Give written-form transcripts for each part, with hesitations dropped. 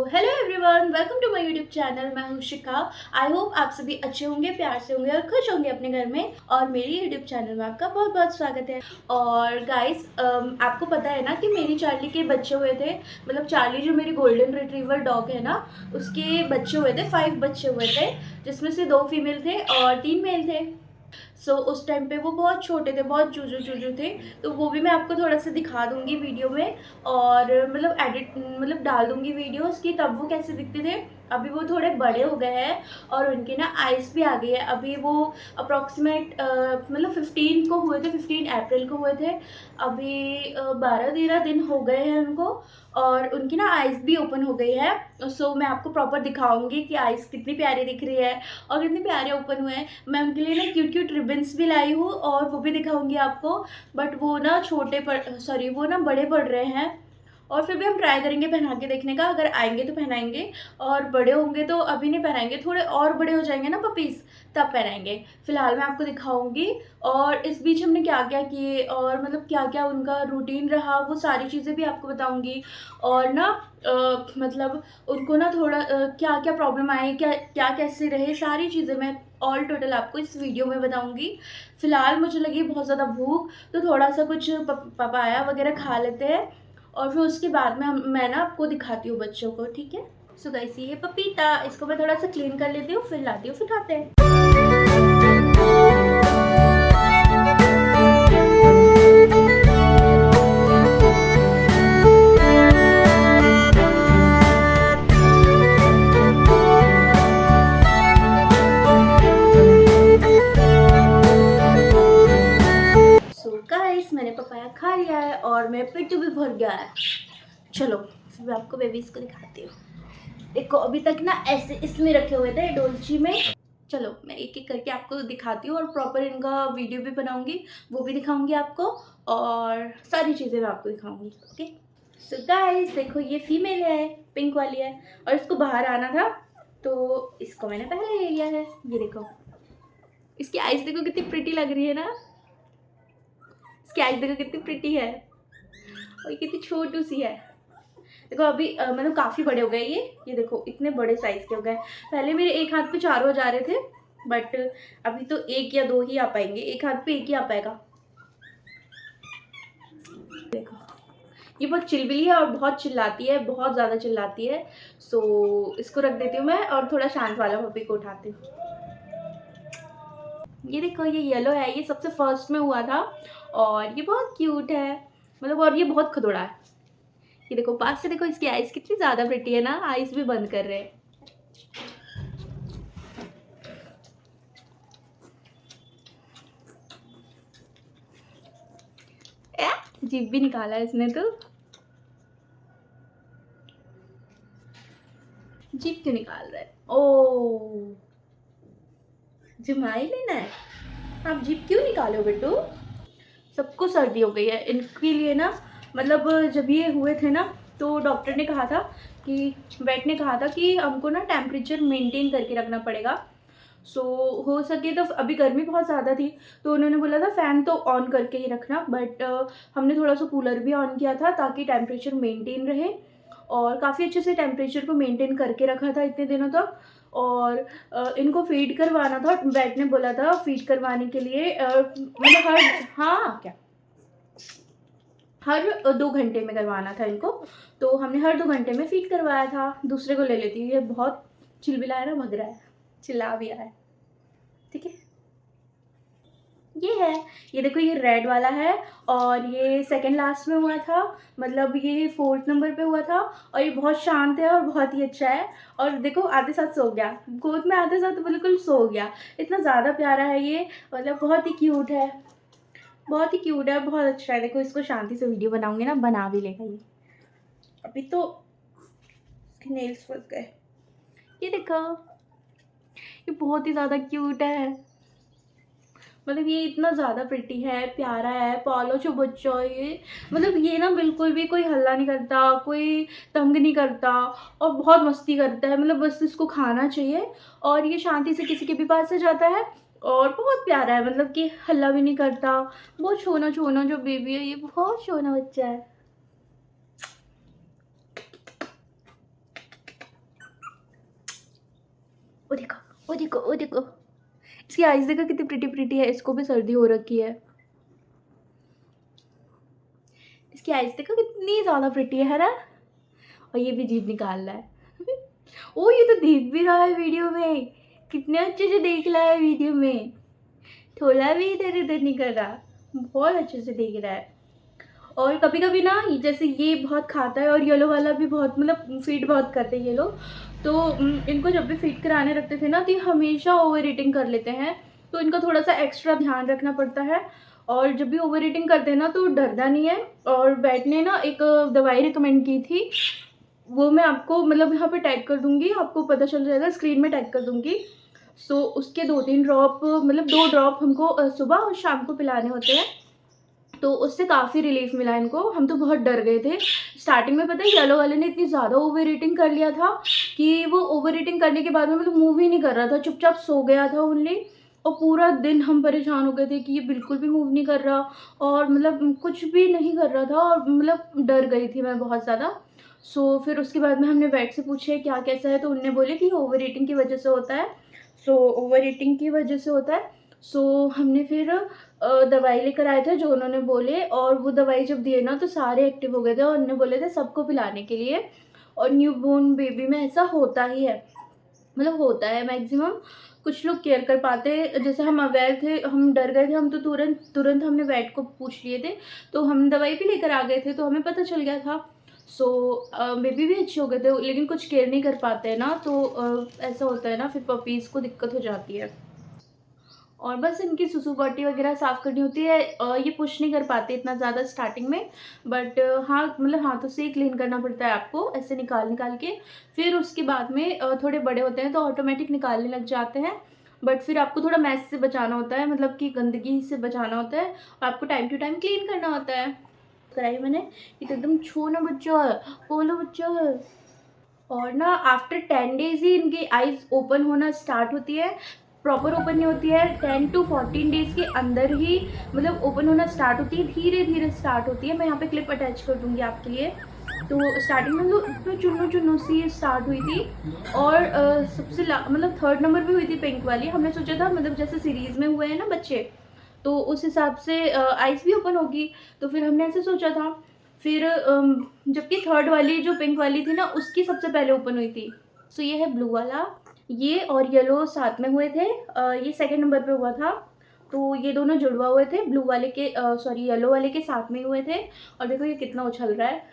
Hello everyone, welcome to my YouTube channel. मैं हूँ शिखा। I hope आप सभी अच्छे होंगे, प्यार से होंगे और खुश होंगे अपने घर में। और मेरी यूट्यूब चैनल में आपका बहुत बहुत स्वागत है। और गाइस, आपको पता है ना कि मेरी चार्ली के बच्चे हुए थे। मतलब चार्ली जो मेरी गोल्डन रिट्रीवर डॉग है ना, उसके बच्चे हुए थे, 5 बच्चे हुए थे, जिसमें से 2 फीमेल थे और 3 मेल थे। उस टाइम पे वो बहुत छोटे थे, बहुत चूजू चूजू थे। तो वो भी मैं आपको थोड़ा सा दिखा दूंगी वीडियो में, और मतलब डाल दूंगी वीडियोस की तब वो कैसे दिखते थे। अभी वो थोड़े बड़े हो गए हैं और उनके ना आइस भी आ गई है। अभी वो अप्रॉक्सीमेट 15 को हुए थे, 15 अप्रैल को हुए थे। अभी 12-13 दिन हो गए हैं उनको, और उनकी ना आइस भी ओपन हो गई है। मैं आपको प्रॉपर दिखाऊंगी कि आइस कितनी प्यारी दिख रही है और कितने प्यारे ओपन हुए हैं। मैं उनके लिए ना क्यूट क्यूट रिबन्स भी लाई हूँ और वो भी दिखाऊंगी आपको। बट वो ना वो ना बड़े पड़ रहे हैं, और फिर भी हम ट्राई करेंगे पहना के देखने का। अगर आएंगे तो पहनाएंगे, और बड़े होंगे तो अभी नहीं पहनाएंगे, थोड़े और बड़े हो जाएंगे ना पपीज़, तब पहनाएंगे। फिलहाल मैं आपको दिखाऊंगी। और इस बीच हमने क्या क्या किए और मतलब क्या क्या उनका रूटीन रहा, वो सारी चीज़ें भी आपको बताऊंगी। और ना मतलब उनको ना थोड़ा क्या क्या प्रॉब्लम आई, क्या क्या कैसे रहे, सारी चीज़ें मैं ऑल टोटल आपको इस वीडियो में बताऊंगी। फिलहाल मुझे लगी बहुत ज़्यादा भूख, तो थोड़ा सा कुछ पपाया वगैरह खा लेते हैं, और फिर उसके बाद में मैं ना आपको दिखाती हूँ बच्चों को, ठीक है। सो गाइस, ये पपीता, इसको मैं थोड़ा सा क्लीन कर लेती हूँ, फिर लाती हूँ, फिर खाते हैं। सो गाइस, मैंने पपाया खा लिया है और मेरा पेट भी भर गया है। चलो फिर मैं आपको बेबीज को दिखाती हूँ। देखो, अभी तक ना ऐसे इसमें रखे हुए थे डोलची में। चलो मैं एक एक करके आपको दिखाती हूँ और प्रॉपर इनका वीडियो भी बनाऊंगी, वो भी दिखाऊंगी आपको, और सारी चीज़ें मैं आपको दिखाऊंगी। ओके, सो गाइस देखो, ये फीमेल है, पिंक वाली है, और इसको बाहर आना था तो इसको मैंने पहले ले लिया है। ये देखो, इसकी आइज देखो कितनी प्रिटी लग रही है ना। इसकी आइज देखो कितनी प्रिटी है, और ये कितनी छोटू सी है। देखो अभी मतलब काफ़ी बड़े हो गए ये देखो इतने बड़े साइज़ के हो गए। पहले मेरे एक हाथ पे चारों जा रहे थे, बट अभी तो 1 या 2 ही आ पाएंगे, एक हाथ पे 1 ही आ पाएगा। देखो, ये बहुत चिलबिली है और बहुत चिल्लाती है, बहुत ज़्यादा चिल्लाती है। इसको रख देती हूँ मैं और थोड़ा शांत वाला पपी को उठाती हूँ। ये देखो, ये येलो है, ये सबसे फर्स्ट में हुआ था, और ये बहुत क्यूट है मतलब, और ये बहुत खदोड़ा है। ये देखो पास से देखो, इसकी आइज कितनी ज़्यादा प्रिटी है ना, आइज भी बंद कर रहे हैं। जीभ भी निकाला है इसने तो। जीभ क्यों निकाल रहा है? ओ, जमाई लेना है? आप जीभ क्यों निकालो बेटू? सबको सर्दी हो गई है इनके लिए ना। मतलब जब ये हुए थे ना, तो डॉक्टर ने कहा था कि, वेट ने कहा था कि हमको ना टेम्परेचर मेंटेन करके रखना पड़ेगा। हो सके तो, अभी गर्मी बहुत ज़्यादा थी तो उन्होंने बोला था फ़ैन तो ऑन करके ही रखना, बट हमने थोड़ा सा कूलर भी ऑन किया था ताकि टेम्परेचर मेंटेन रहे, और काफ़ी अच्छे से टेम्परेचर को मेंटेन करके रखा था इतने दिनों तक। और इनको फीड करवाना था, वेट ने बोला था फीड करवाने के लिए मतलब हर 2 घंटे में करवाना था इनको। तो हमने हर 2 घंटे में फीड करवाया था। दूसरे को ले लेती हूँ, ये बहुत चिलबिला है ना, भग रहा है, चिल्ला भी रहा है। ठीक है, ये है, ये देखो, ये रेड वाला है, और ये सेकंड लास्ट में हुआ था, मतलब ये 4th नंबर पे हुआ था। और ये बहुत शांत है और बहुत ही अच्छा है। और देखो आते साथ सो गया, गोद में आते साथ बिल्कुल सो गया। इतना ज़्यादा प्यारा है ये, मतलब बहुत ही क्यूट है, बहुत ही क्यूट है, बहुत अच्छा है। देखो, इसको शांति से वीडियो बनाऊंगी ना, बना भी लेगा ये। अभी तो इसके नेल्स फंस गए। ये देखो, ये बहुत ही ज़्यादा क्यूट है। मतलब ये इतना ज़्यादा प्रिटी है, प्यारा है, पालो जो बच्चा है ये। मतलब ये ना बिल्कुल भी कोई हल्ला नहीं करता, कोई तंग नहीं करता, और बहुत मस्ती करता है। मतलब बस इसको खाना चाहिए, और ये शांति से किसी के भी पास से जाता है, और बहुत प्यारा है, मतलब कि हल्ला भी नहीं करता। बहुत छोना छोना जो बेबी है ये, बहुत छोना बच्चा है। ओ देखो, ओ देखो, ओ देखो। इसकी आईज़ देखो कितनी प्रिटी प्रिटी है, इसको भी सर्दी हो रखी है। इसकी आईज़ देखो कितनी ज़्यादा प्रिटी है ना? और ये भी जीभ निकाल रहा है। ओह! ये तो देख भी रहा है वीडियो में। कितने अच्छे से देख रहा है वीडियो में। थोड़ा भी इधर-उधर नहीं कर रहा। बहुत अच्छे से देख रहा है। और कभी-कभी ना जैसे ये बहुत खाता है और येलो वाला भी बहुत मतलब फ़ीड बहुत करते हैं ये लोग। तो इनको जब भी फ़ीड कराने रखते थे ना तो ये हमेशा ओवर ईटिंग कर लेते हैं। तो इनका थोड़ा-सा एक्स्ट्रा ध्यान रखना पड़ता है। और जब भी ओवर ईटिंग करते हैं ना तो डरना नहीं है। और वेट ने ना एक दवाई रिकमेंड की थी, वो मैं आपको मतलब यहाँ पे टैग कर दूँगी, आपको पता चल जाएगा, स्क्रीन में टैग कर दूँगी। सो उसके 2-3 ड्रॉप मतलब 2 ड्रॉप हमको सुबह और शाम को पिलाने होते हैं। तो उससे काफ़ी रिलीफ़ मिला इनको। हम तो बहुत डर गए थे। स्टार्टिंग में पता है येलो वाले ने इतनी ज़्यादा ओवर ईटिंग कर लिया था कि वो ओवर ईटिंग करने के बाद में मतलब मूव ही नहीं कर रहा था, चुपचाप सो गया था ओनली। और पूरा दिन हम परेशान हो गए थे कि ये बिल्कुल भी मूव नहीं कर रहा और मतलब कुछ भी नहीं कर रहा था और मतलब डर गई थी मैं बहुत ज़्यादा। सो फिर उसके बाद में हमने वेट से पूछे क्या कैसा है, तो उन्होंने बोले कि ओवर ईटिंग की वज़ह से होता है। सो ओवर ईटिंग की वज़ह से होता है। सो हमने फिर दवाई लेकर आए थे जो उन्होंने बोले, और वो दवाई जब दिए ना तो सारे एक्टिव हो गए थे और उन्होंने बोले थे सबको पिलाने के लिए। और न्यूबॉर्न बेबी में ऐसा होता ही है, मतलब होता है मैक्सिमम। कुछ लोग केयर कर पाते, जैसे हम अवेयर थे, हम डर गए थे, हम तो तुरंत तुरंत हमने वेट को पूछ लिए थे, तो हम दवाई भी लेकर आ गए थे तो हमें पता चल गया था। सो बेबी भी अच्छे हो गए थे, लेकिन कुछ केयर नहीं कर पाते हैं ना तो ऐसा होता है ना, फिर पपीज़ को दिक्कत हो जाती है। और बस इनकी सुसु पॉटी वगैरह साफ़ करनी होती है। ये पुश नहीं कर पाते इतना ज़्यादा स्टार्टिंग में, बट हाँ, मतलब हाथों से ही क्लीन करना पड़ता है आपको, ऐसे निकाल-निकाल के। फिर उसके बाद में थोड़े बड़े होते हैं तो ऑटोमेटिक निकालने लग जाते हैं। बट फिर आपको थोड़ा मैस से बचाना होता है, मतलब कि गंदगी से बचाना होता है और आपको टाइम टू टाइम क्लीन करना होता है। कराई मैंने, ये तो एकदम छू ना बच्चा, बोलो बच्चा। और ना आफ्टर 10 डेज़ ही इनकी आइज़ ओपन होना स्टार्ट होती है। प्रॉपर ओपन नहीं होती है, 10 टू 14 डेज़ के अंदर ही मतलब ओपन होना स्टार्ट होती है, धीरे-धीरे स्टार्ट होती है। मैं यहाँ पे क्लिप अटैच कर दूँगी आपके लिए। तो स्टार्टिंग में तो इतनी चुन्नू-चुन्नू सी स्टार्ट हुई थी और सबसे मतलब 3rd नंबर पे हुई थी पिंक वाली। हमने सोचा था मतलब जैसे सीरीज़ में हुए हैं ना बच्चे, तो उस हिसाब से आइज़ भी ओपन होगी, तो फिर हमने ऐसे सोचा था। फिर जबकि 3rd वाली जो पिंक वाली थी ना, उसकी सबसे पहले ओपन हुई थी। सो ये है ब्लू वाला, ये और येलो साथ में हुए थे। ये 2nd नंबर पे हुआ था, तो ये दोनों जुड़वा हुए थे, ब्लू वाले के सॉरी येलो वाले के साथ में ही हुए थे। और देखो ये कितना उछल रहा है,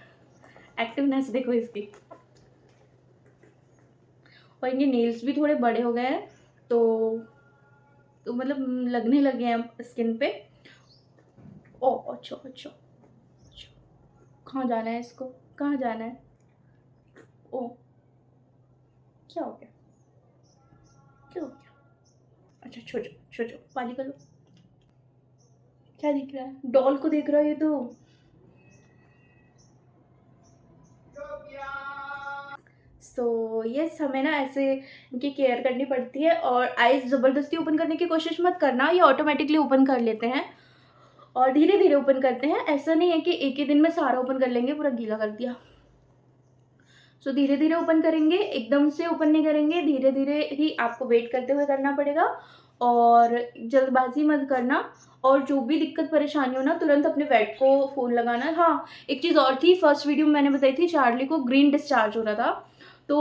एक्टिवनेस देखो इसकी। और इनके नेल्स भी थोड़े बड़े हो गए हैं, तो मतलब लगने लगे हैं स्किन पे। ओह! अच्छा, अच्छा, अच्छा। कहाँ जाना है इसको? कहाँ जाना है? ओह! क्या हो गया? क्या हो गया? अच्छा, छो जाओ, पानी कर लो। क्या दिख रहा है? डॉल को देख रहा है ये तो। यस, हमें ना ऐसे इनकी केयर करनी पड़ती है। और आइज़ ज़बरदस्ती ओपन करने की कोशिश मत करना, ये ऑटोमैटिकली ओपन कर लेते हैं और धीरे-धीरे ओपन करते हैं। ऐसा नहीं है कि एक ही दिन में सारा ओपन कर लेंगे, पूरा गीला कर दिया। धीरे-धीरे ओपन करेंगे, एकदम से ओपन नहीं करेंगे, धीरे-धीरे ही आपको वेट करते हुए करना पड़ेगा और जल्दबाज़ी मत करना। और जो भी दिक्कत परेशानी हो ना, तुरंत अपने वेट को फ़ोन लगाना। हाँ, एक चीज़ और थी, फर्स्ट वीडियो में मैंने बताई थी, चार्ली को ग्रीन डिस्चार्ज हो रहा था। तो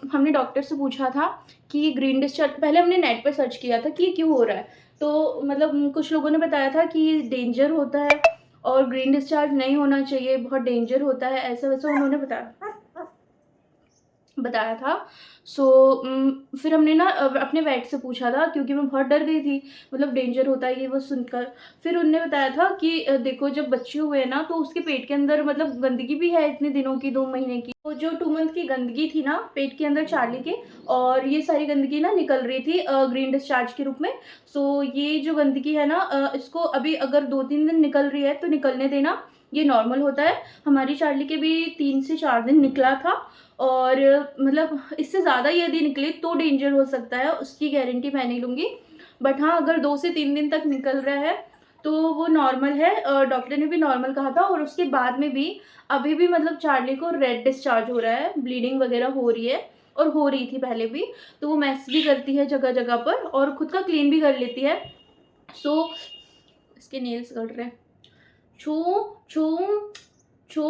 हमने डॉक्टर से पूछा था कि ग्रीन डिस्चार्ज, पहले हमने नेट पे सर्च किया था कि ये क्यों हो रहा है। तो मतलब कुछ लोगों ने बताया था कि डेंजर होता है और ग्रीन डिस्चार्ज नहीं होना चाहिए, बहुत डेंजर होता है, ऐसा-वैसा उन्होंने बताया था। फिर हमने ना अपने वेट से पूछा था क्योंकि मैं बहुत डर गई थी, मतलब डेंजर होता है ये वो सुनकर। फिर उन्होंने बताया था कि देखो जब बच्चे हुए हैं ना तो उसके पेट के अंदर मतलब गंदगी भी है इतने दिनों की, 2 महीने की। तो जो 2 मंथ की गंदगी थी ना पेट के अंदर चार्ली के, और ये सारी गंदगी ना निकल रही थी ग्रीन डिस्चार्ज के रूप में। ये जो गंदगी है ना इसको अभी अगर 2-3 दिन निकल रही है तो निकलने देना, ये नॉर्मल होता है। हमारी चार्ली के भी 3 से 4 दिन निकला था और मतलब इससे ज़्यादा यदि निकले तो डेंजर हो सकता है, उसकी गारंटी मैं नहीं लूँगी। बट हाँ, अगर 2 से 3 दिन तक निकल रहा है तो वो नॉर्मल है। डॉक्टर ने भी नॉर्मल कहा था। और उसके बाद में भी अभी भी मतलब चार्ली को रेड डिस्चार्ज हो रहा है, ब्लीडिंग वगैरह हो रही है। और हो रही थी पहले भी, तो वो मैस भी करती है जगह जगह पर और खुद का क्लीन भी कर लेती है। सो इसके नेल्स गड़ रहे हैं। छू छू छू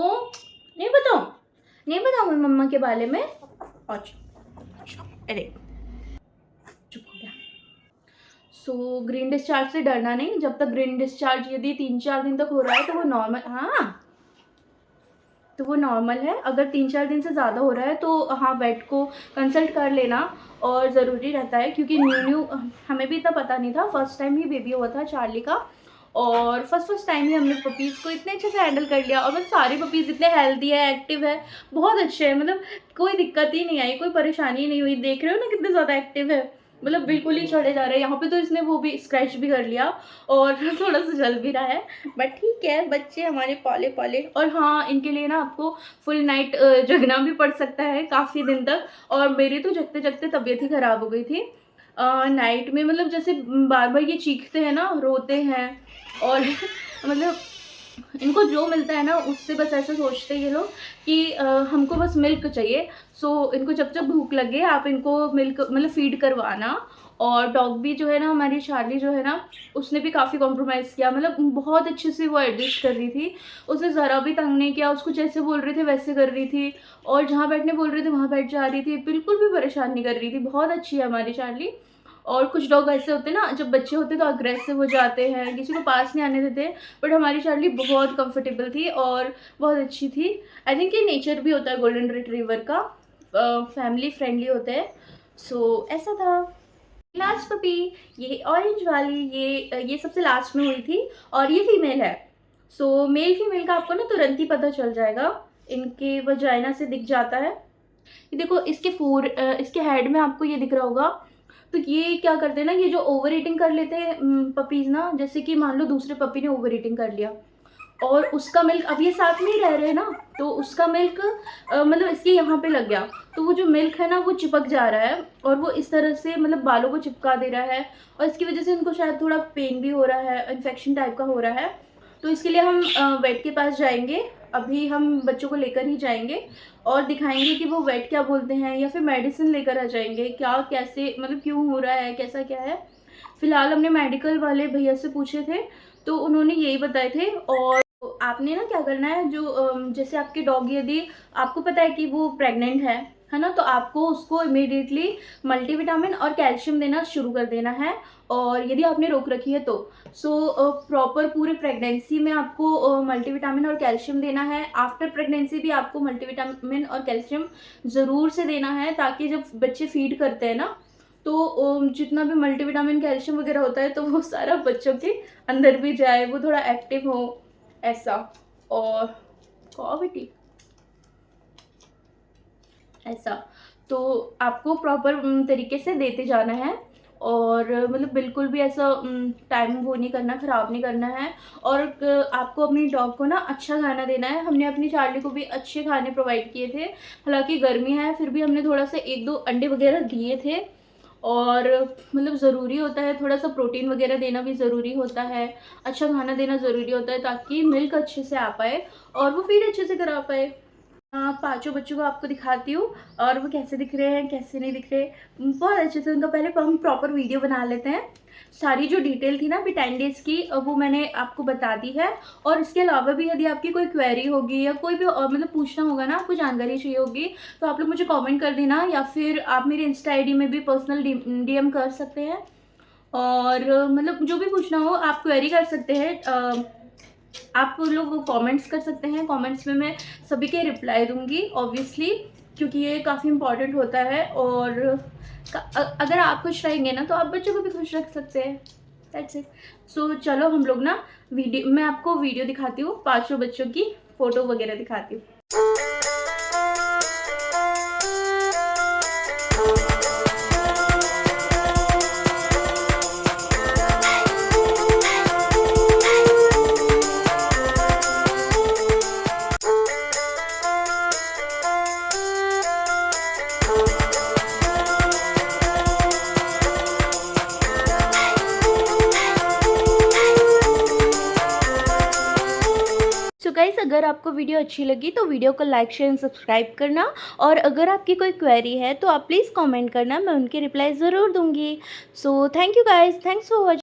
नहीं बताऊँ, नहीं बताऊँ मैं मम्मा के बारे में। अच्छा अरे चुप हो गया। सो ग्रीन डिस्चार्ज से डरना नहीं, जब तक ग्रीन डिस्चार्ज यदि 3-4 दिन तक हो रहा है तो वो नॉर्मल, हाँ तो वो नॉर्मल है। अगर 3-4 दिन से ज़्यादा हो रहा है तो हाँ वेट को कंसल्ट कर लेना और ज़रूरी रहता है, क्योंकि न्यू हमें भी इतना पता नहीं था। फर्स्ट टाइम ही बेबी हुआ था चार्ली का, और फर्स्ट टाइम ही हमने पपीज़ को इतने अच्छे से हैंडल कर लिया। और मतलब सारे पपीज़ इतने हेल्दी है, एक्टिव है, बहुत अच्छे हैं, मतलब कोई दिक्कत ही नहीं आई, कोई परेशानी नहीं हुई। देख रहे हो ना कितने ज़्यादा एक्टिव है, मतलब बिल्कुल ही चढ़े जा रहे हैं। यहाँ पे तो इसने वो भी स्क्रैच भी कर लिया और थोड़ा सा जल भी रहा है, बट ठीक है, बच्चे हमारे पाले पाले। और हाँ इनके लिए ना आपको फुल नाइट जगना भी पड़ सकता है काफ़ी दिन तक। और मेरी तो जगते जगते तबीयत ही ख़राब हो गई थी नाइट में, मतलब जैसे बार बार ये चीखते हैं ना, रोते हैं और मतलब इनको जो मिलता है ना उससे बस ऐसा सोचते हैं ये लोग कि हमको बस मिल्क चाहिए। सो इनको जब जब भूख लगे आप इनको मिल्क मतलब फीड करवाना। और डॉग भी जो है ना, हमारी चार्ली जो है ना, उसने भी काफ़ी कॉम्प्रोमाइज़ किया, मतलब बहुत अच्छे से वो एडजस्ट कर रही थी। उसे ज़रा भी तंग नहीं किया, उसको जैसे बोल रहे थे वैसे कर रही थी, और जहाँ बैठने बोल रहे थे वहाँ बैठ जा रही थी, बिल्कुल भी परेशान नहीं कर रही थी। बहुत अच्छी है हमारी चार्ली। और कुछ डॉग ऐसे होते हैं ना, जब बच्चे होते हैं तो अग्रेसिव हो जाते हैं, किसी को पास नहीं आने देते, बट हमारी चार्ली बहुत कंफर्टेबल थी और बहुत अच्छी थी। आई थिंक ये नेचर भी होता है गोल्डन रिट्रीवर का, फैमिली फ्रेंडली होते हैं। सो ऐसा था। लास्ट पपी ये ऑरेंज वाली, ये सबसे लास्ट में हुई थी और ये फीमेल है। सो मेल फीमेल का आपको ना तुरंत ही पता चल जाएगा, इनके वजाइना से दिख जाता है। ये देखो इसके इसके हेड में आपको ये दिख रहा होगा। तो ये क्या करते हैं ना, ये जो ओवर ईटिंग कर लेते हैं पपीज़ ना, जैसे कि मान लो दूसरे पपी ने ओवर ईटिंग कर लिया और उसका मिल्क, अब ये साथ में ही रह रहे हैं ना, तो उसका मिल्क मतलब इसके यहाँ पे लग गया, तो वो जो मिल्क है ना वो चिपक जा रहा है और वो इस तरह से मतलब बालों को चिपका दे रहा है, और इसकी वजह से उनको शायद थोड़ा पेन भी हो रहा है, इन्फेक्शन टाइप का हो रहा है। तो इसके लिए हम वेट के पास जाएंगे, अभी हम बच्चों को लेकर ही जाएंगे और दिखाएंगे कि वो वेट क्या बोलते हैं, या फिर मेडिसिन लेकर आ जाएंगे, क्या कैसे मतलब क्यों हो रहा है, कैसा क्या है। फिलहाल हमने मेडिकल वाले भैया से पूछे थे तो उन्होंने यही बताए थे। और आपने ना क्या करना है, जो जैसे आपके डॉग यदि आपको पता है कि वो प्रेग्नेंट है ना, तो आपको उसको इमीडिएटली मल्टीविटामिन और कैल्शियम देना शुरू कर देना है। और यदि आपने रोक रखी है तो प्रॉपर पूरे प्रेगनेंसी में आपको मल्टीविटामिन और कैल्शियम देना है। आफ्टर प्रेगनेंसी भी आपको मल्टीविटामिन और कैल्शियम ज़रूर से देना है, ताकि जब बच्चे फीड करते हैं ना, तो जितना भी मल्टीविटामिन कैल्शियम वगैरह होता है तो वो सारा बच्चों के अंदर भी जाए, वो थोड़ा एक्टिव हो ऐसा। और बेटी ऐसा तो आपको प्रॉपर तरीके से देते जाना है, और मतलब बिल्कुल भी ऐसा टाइम वो नहीं करना, ख़राब नहीं करना है। और आपको अपनी डॉग को ना अच्छा खाना देना है। हमने अपनी चार्ली को भी अच्छे खाने प्रोवाइड किए थे, हालांकि गर्मी है फिर भी हमने थोड़ा सा 1-2 अंडे वगैरह दिए थे। और मतलब ज़रूरी होता है थोड़ा सा प्रोटीन वगैरह देना भी ज़रूरी होता है, अच्छा खाना देना ज़रूरी होता है, ताकि मिल्क अच्छे से आ पाए और वो फीड अच्छे से करा पाए। पांचों बच्चों को आपको दिखाती हूँ और वो कैसे दिख रहे हैं कैसे नहीं दिख रहे, बहुत अच्छे से उनका पहले हम प्रॉपर वीडियो बना लेते हैं। सारी जो डिटेल थी ना अभी 10 डेज़ की, वो मैंने आपको बता दी है। और इसके अलावा भी यदि आपकी कोई क्वेरी होगी या कोई भी मतलब पूछना होगा ना, आपको जानकारी चाहिए होगी, तो आप लोग मुझे कमेंट कर देना, या फिर आप मेरे इंस्टा आईडी में भी पर्सनल DM कर सकते हैं। और मतलब जो भी पूछना हो आप क्वेरी कर सकते हैं, आप लोग कमेंट्स कर सकते हैं। कमेंट्स में मैं सभी के रिप्लाई दूंगी ऑब्वियसली, क्योंकि ये काफ़ी इम्पॉर्टेंट होता है। और अगर आप खुश रहेंगे ना तो आप बच्चों को भी खुश रख सकते हैं। That's it. सो चलो हम लोग ना मैं आपको वीडियो दिखाती हूँ, 5 बच्चों की फ़ोटो वगैरह दिखाती हूँ। सो गाइस गाइस अगर आपको वीडियो अच्छी लगी तो वीडियो को लाइक शेयर एंड सब्सक्राइब करना, और अगर आपकी कोई क्वेरी है तो आप प्लीज़ कमेंट करना, मैं उनकी रिप्लाई ज़रूर दूँगी। So thank you guys, thanks for watching.